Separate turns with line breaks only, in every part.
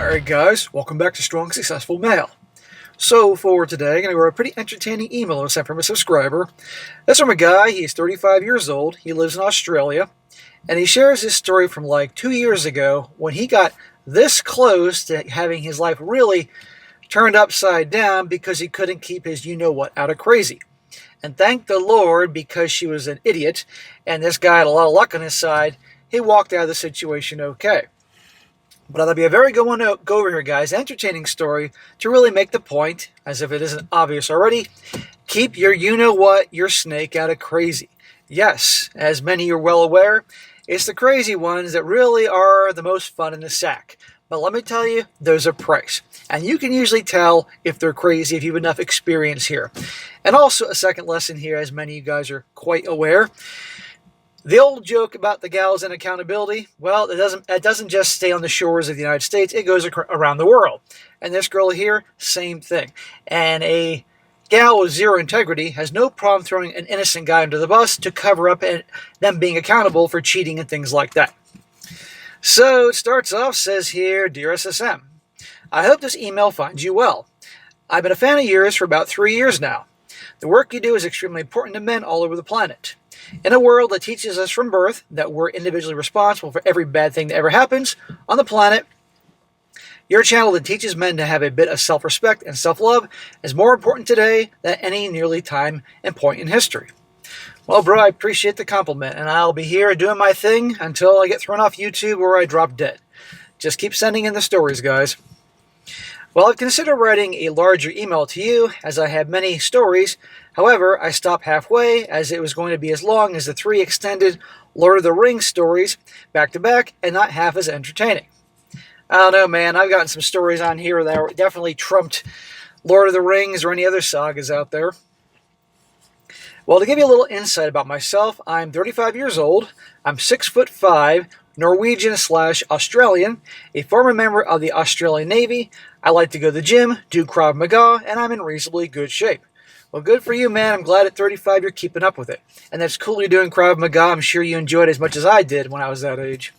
Alright guys, welcome back to Strong Successful Mail. So for today, I'm going to go over a pretty entertaining email I sent from a subscriber. That's from a guy, he's 35 years old, he lives in Australia, and he shares his story from like 2 years ago when he got this close to having his life really turned upside down because he couldn't keep his you-know-what out of crazy. And thank the Lord, because she was an idiot, and this guy had a lot of luck on his side, he walked out of the situation okay. But that'll be a very good one to go over here, guys. Entertaining story to really make the point, as if it isn't obvious already. Keep your you-know-what, your snake out of crazy. Yes, as many are well aware, it's the crazy ones that really are the most fun in the sack. But let me tell you, there's a price. And you can usually tell if they're crazy if you have enough experience here. And also a second lesson here, as many of you guys are quite aware. The old joke about the gals and accountability, well, it doesn't just stay on the shores of the United States, it goes around the world. And this girl here, same thing. And a gal with zero integrity has no problem throwing an innocent guy under the bus to cover up them being accountable for cheating and things like that. So it starts off, says here, Dear SSM, I hope this email finds you well. I've been a fan of yours for about 3 years now. The work you do is extremely important to men all over the planet. In a world that teaches us from birth that we're individually responsible for every bad thing that ever happens on the planet, your channel that teaches men to have a bit of self-respect and self-love is more important today than any nearly time and point in history. Well, bro, I appreciate the compliment, and I'll be here doing my thing until I get thrown off YouTube or I drop dead. Just keep sending in the stories, guys. Well, I've considered writing a larger email to you, as I have many stories. However, I stopped halfway, as it was going to be as long as the 3 extended Lord of the Rings stories, back-to-back, and not half as entertaining. I don't know, man. I've gotten some stories on here that definitely trumped Lord of the Rings or any other sagas out there. Well, to give you a little insight about myself, I'm 35 years old, I'm 6'5", Norwegian/Australian, a former member of the Australian Navy. I like to go to the gym, do Krav Maga, and I'm in reasonably good shape. Well, good for you, man. I'm glad at 35 you're keeping up with it. And that's cool you're doing Krav Maga. I'm sure you enjoyed it as much as I did when I was that age.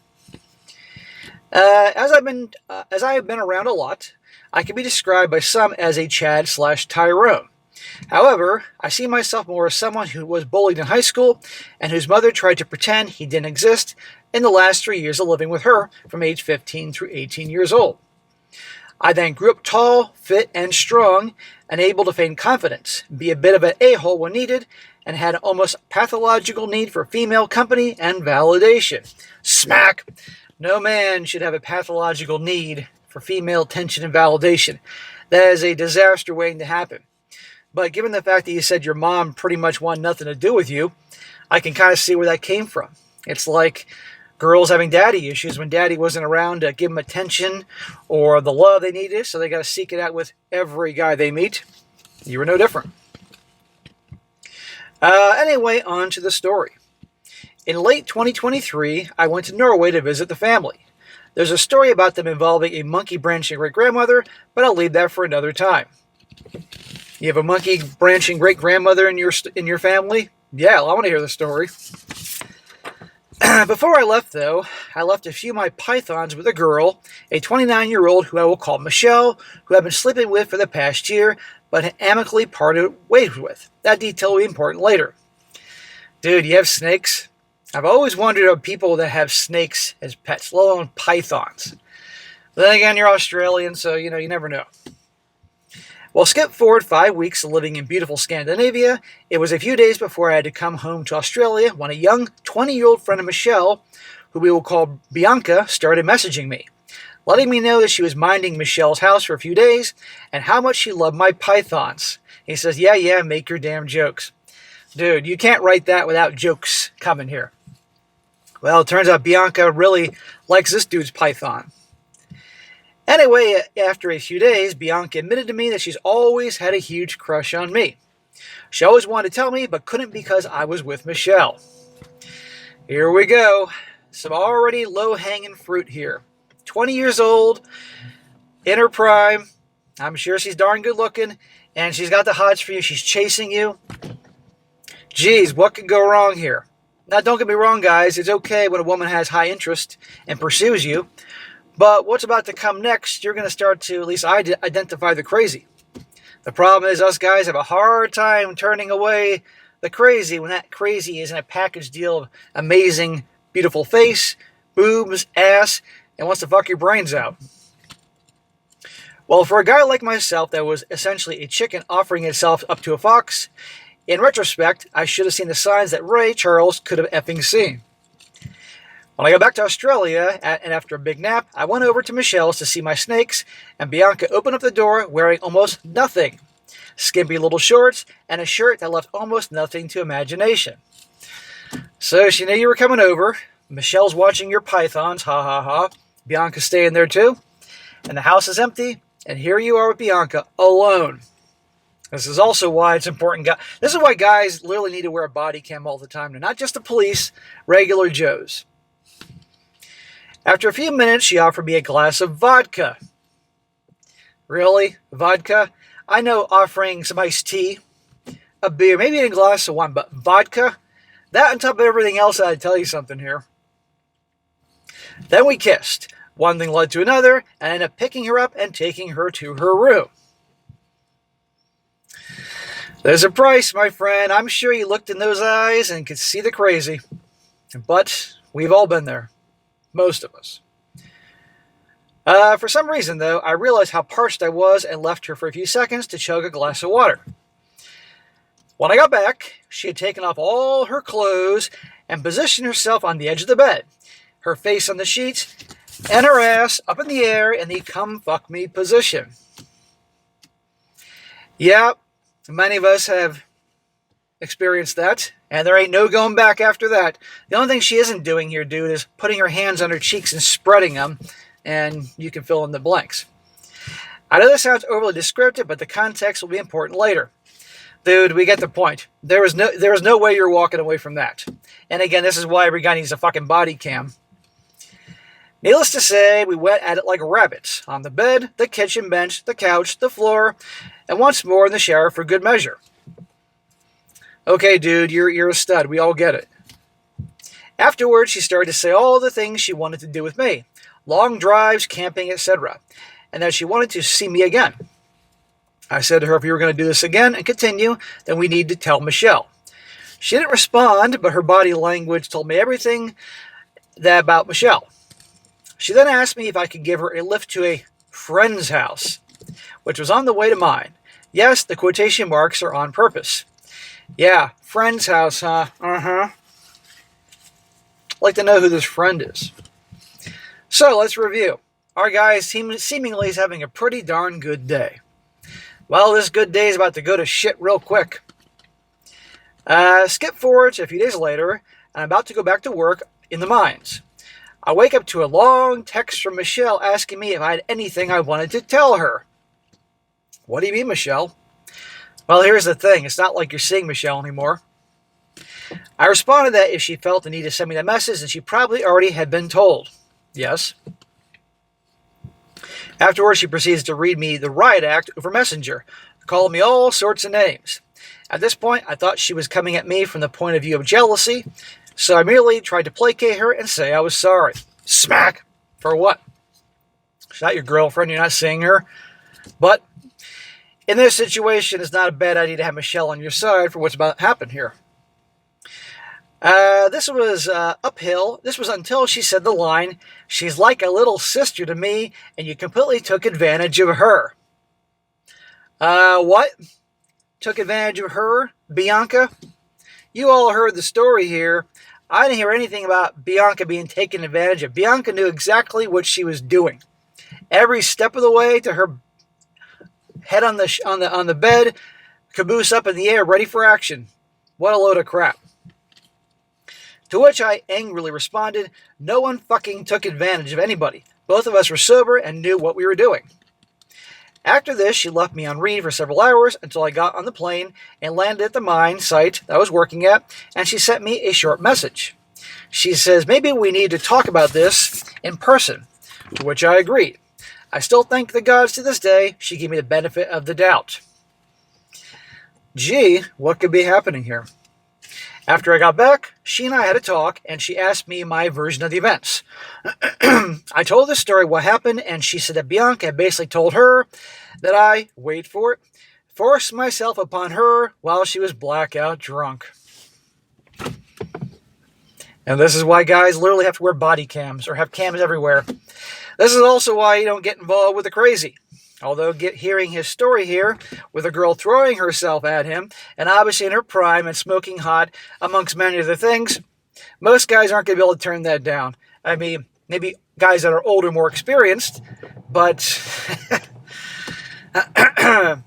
As I have been around a lot, I can be described by some as a Chad/Tyrone. However, I see myself more as someone who was bullied in high school and whose mother tried to pretend he didn't exist in the last 3 years of living with her from age 15 through 18 years old. I then grew up tall, fit, and strong, and able to feign confidence, be a bit of an a-hole when needed, and had an almost pathological need for female company and validation. Smack! No man should have a pathological need for female attention and validation. That is a disaster waiting to happen. But given the fact that you said your mom pretty much wanted nothing to do with you, I can kind of see where that came from. It's like girls having daddy issues when daddy wasn't around to give them attention or the love they needed, so they got to seek it out with every guy they meet. You were no different. Anyway, on to the story. In late 2023, I went to Norway to visit the family. There's a story about them involving a monkey branching great-grandmother, but I'll leave that for another time. You have a monkey branching great-grandmother in your family? Yeah, I want to hear the story. Before I left, though, I left a few of my pythons with a girl, a 29-year-old who I will call Michelle, who I've been sleeping with for the past year, but amicably parted ways with. That detail will be important later. Dude, you have snakes? I've always wondered about people that have snakes as pets, let alone pythons. But then again, you're Australian, so, you never know. Well, skip forward 5 weeks of living in beautiful Scandinavia. It was a few days before I had to come home to Australia when a young 20-year-old friend of Michelle, who we will call Bianca, started messaging me, letting me know that she was minding Michelle's house for a few days and how much she loved my pythons. He says, yeah, make your damn jokes. Dude, you can't write that without jokes coming here. Well, it turns out Bianca really likes this dude's python. Anyway, after a few days, Bianca admitted to me that she's always had a huge crush on me. She always wanted to tell me, but couldn't because I was with Michelle. Here we go. Some already low-hanging fruit here. 20 years old, in her prime. I'm sure she's darn good looking, and she's got the hots for you. She's chasing you. Geez, what could go wrong here? Now, don't get me wrong, guys. It's okay when a woman has high interest and pursues you. But what's about to come next, you're going to start to, at least identify the crazy. The problem is us guys have a hard time turning away the crazy when that crazy is in a package deal of amazing, beautiful face, boobs, ass, and wants to fuck your brains out. Well, for a guy like myself that was essentially a chicken offering itself up to a fox, in retrospect, I should have seen the signs that Ray Charles could have effing seen. When I got back to Australia, and after a big nap, I went over to Michelle's to see my snakes, and Bianca opened up the door wearing almost nothing. Skimpy little shorts, and a shirt that left almost nothing to imagination. So she knew you were coming over. Michelle's watching your pythons, ha ha ha. Bianca's staying there too. And the house is empty, and here you are with Bianca, alone. This is also why it's important. This is why guys literally need to wear a body cam all the time. They're not just the police, regular Joes. After a few minutes, she offered me a glass of vodka. Really? Vodka? I know offering some iced tea, a beer, maybe a glass of wine, but vodka? That on top of everything else, I'd tell you something here. Then we kissed. One thing led to another, and I ended up picking her up and taking her to her room. There's a price, my friend. I'm sure you looked in those eyes and could see the crazy. But we've all been there. Most of us. For some reason, though, I realized how parched I was and left her for a few seconds to chug a glass of water. When I got back, she had taken off all her clothes and positioned herself on the edge of the bed, her face on the sheets, and her ass up in the air in the come fuck me position. Yeah, many of us have experienced that, and there ain't no going back after that. The only thing she isn't doing here, dude, is putting her hands on her cheeks and spreading them, and you can fill in the blanks. I know this sounds overly descriptive, but the context will be important later. Dude, we get the point. There is no way you're walking away from that. And again, this is why every guy needs a fucking body cam. Needless to say, we went at it like rabbits. On the bed, the kitchen bench, the couch, the floor, and once more in the shower for good measure. Okay, dude, you're a stud. We all get it. Afterwards, she started to say all the things she wanted to do with me. Long drives, camping, etc. And that she wanted to see me again. I said to her, if you were going to do this again and continue, then we need to tell Michelle. She didn't respond, but her body language told me everything about Michelle. She then asked me if I could give her a lift to a friend's house, which was on the way to mine. Yes, the quotation marks are on purpose. Yeah, friend's house, huh? Uh-huh. I'd like to know who this friend is. So, let's review. Our guy seemingly is having a pretty darn good day. Well, this good day is about to go to shit real quick. Skip forward to a few days later, and I'm about to go back to work in the mines. I wake up to a long text from Michelle asking me if I had anything I wanted to tell her. What do you mean, Michelle? Well, here's the thing. It's not like you're seeing Michelle anymore. I responded that if she felt the need to send me that message, then she probably already had been told. Yes. Afterwards, she proceeds to read me the riot act over Messenger, calling me all sorts of names. At this point, I thought she was coming at me from the point of view of jealousy, so I merely tried to placate her and say I was sorry. Smack! For what? She's not your girlfriend, you're not seeing her. But in this situation, it's not a bad idea to have Michelle on your side for what's about to happen here. This was uphill. This was until she said the line, "She's like a little sister to me, and you completely took advantage of her." What? Took advantage of her? Bianca? You all heard the story here. I didn't hear anything about Bianca being taken advantage of. Bianca knew exactly what she was doing. Every step of the way to her head on the bed, caboose up in the air, ready for action. What a load of crap. To which I angrily responded, no one fucking took advantage of anybody. Both of us were sober and knew what we were doing. After this, she left me on read for several hours until I got on the plane and landed at the mine site that I was working at, and she sent me a short message. She says, maybe we need to talk about this in person, to which I agreed. I still thank the gods to this day. She gave me the benefit of the doubt. Gee, what could be happening here? After I got back, she and I had a talk, and she asked me my version of the events. I told the story what happened, and she said that Bianca had basically told her that I, wait for it, forced myself upon her while she was blackout drunk. And this is why guys literally have to wear body cams or have cams everywhere. This is also why you don't get involved with the crazy. Although hearing his story here, with a girl throwing herself at him, and obviously in her prime and smoking hot, amongst many other things, most guys aren't going to be able to turn that down. I mean, maybe guys that are older, more experienced, but I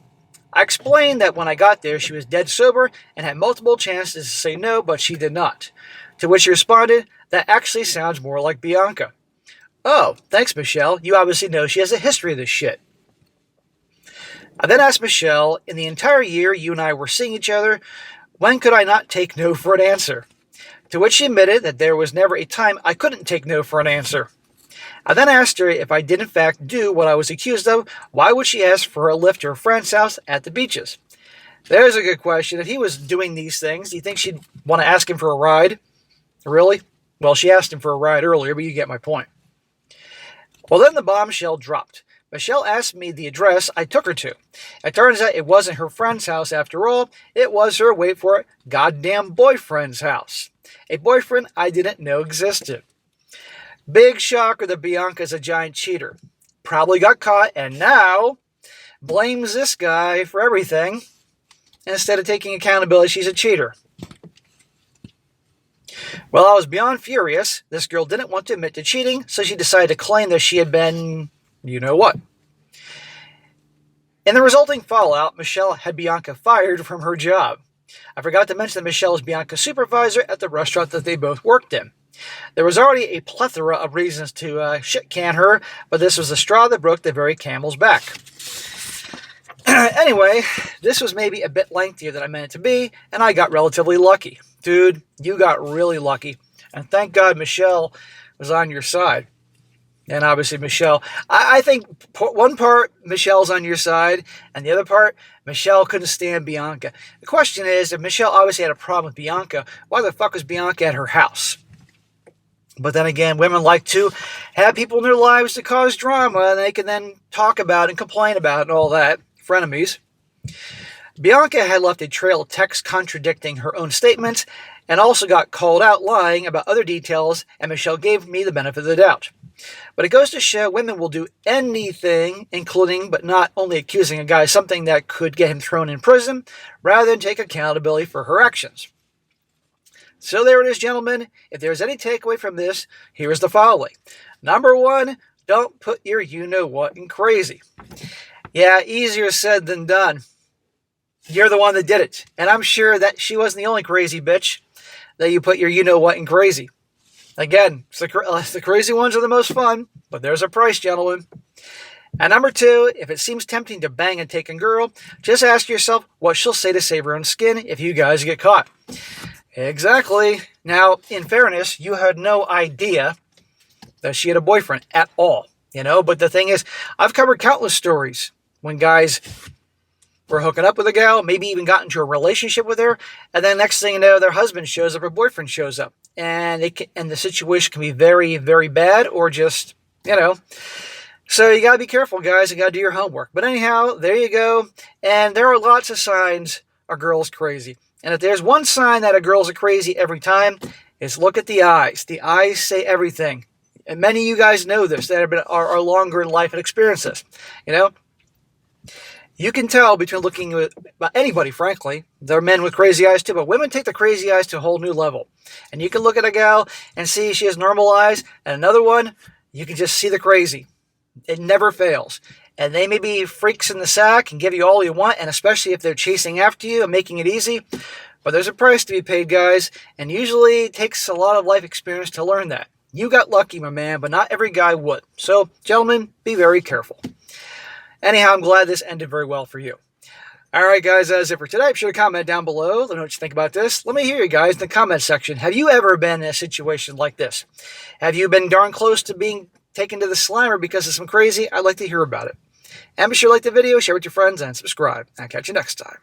explained that when I got there, she was dead sober and had multiple chances to say no, but she did not. To which he responded, that actually sounds more like Bianca. Oh, thanks, Michelle. You obviously know she has a history of this shit. I then asked Michelle, in the entire year you and I were seeing each other, when could I not take no for an answer? To which she admitted that there was never a time I couldn't take no for an answer. I then asked her if I did in fact do what I was accused of, why would she ask for a lift to her friend's house at the beaches? There's a good question. If he was doing these things, do you think she'd want to ask him for a ride? Really? Well, she asked him for a ride earlier, but you get my point. Well, then the bombshell dropped. Michelle asked me the address I took her to. It turns out it wasn't her friend's house after all. It was her, wait for it, goddamn boyfriend's house. A boyfriend I didn't know existed. Big shocker that Bianca's a giant cheater. Probably got caught and now blames this guy for everything. Instead of taking accountability, she's a cheater. Well, I was beyond furious. This girl didn't want to admit to cheating, so she decided to claim that she had been you know what. In the resulting fallout, Michelle had Bianca fired from her job. I forgot to mention that Michelle was Bianca's supervisor at the restaurant that they both worked in. There was already a plethora of reasons to shit-can her, but this was the straw that broke the very camel's back. Anyway, this was maybe a bit lengthier than I meant it to be, and I got relatively lucky. Dude, you got really lucky. And thank God Michelle was on your side. And obviously Michelle, I think one part Michelle's on your side, and the other part, Michelle couldn't stand Bianca. The question is, if Michelle obviously had a problem with Bianca, why the fuck was Bianca at her house? But then again, women like to have people in their lives to cause drama, and they can then talk about and complain about and all that. Frenemies. Bianca had left a trail of text contradicting her own statements, and also got called out lying about other details, and Michelle gave me the benefit of the doubt. But it goes to show women will do anything, including but not only accusing a guy of something that could get him thrown in prison, rather than take accountability for her actions. So there it is, gentlemen. If there's any takeaway from this, here is the following. Number one, don't put your you-know-what in crazy. Yeah, easier said than done. You're the one that did it. And I'm sure that she wasn't the only crazy bitch that you put your you-know-what in crazy. Again, the crazy ones are the most fun, but there's a price, gentlemen. And number two, if it seems tempting to bang a taken girl, just ask yourself what she'll say to save her own skin if you guys get caught. Exactly. Now, in fairness, you had no idea that she had a boyfriend at all, but the thing is, I've covered countless stories when guys were hooking up with a gal, maybe even got into a relationship with her, and then next thing you know, their husband shows up or boyfriend shows up. And the situation can be very, very bad, or just, So you got to be careful, guys. You got to do your homework. But anyhow, there you go. And there are lots of signs a girl's crazy. And if there's one sign that a girl's crazy every time, is look at the eyes. The eyes say everything. And many of you guys know this, that are longer in life and experience this. You can tell between looking at anybody, frankly. There are men with crazy eyes too, but women take the crazy eyes to a whole new level. And you can look at a gal and see she has normal eyes, and another one, you can just see the crazy. It never fails. And they may be freaks in the sack and give you all you want, and especially if they're chasing after you and making it easy. But there's a price to be paid, guys, and usually it takes a lot of life experience to learn that. You got lucky, my man, but not every guy would. So, gentlemen, be very careful. Anyhow, I'm glad this ended very well for you. All right, guys, that's it for today. Be sure to comment down below. Let me know what you think about this. Let me hear you guys in the comment section. Have you ever been in a situation like this? Have you been darn close to being taken to the Slimer because of some crazy? I'd like to hear about it. And be sure to like the video, share with your friends, and subscribe. I'll catch you next time.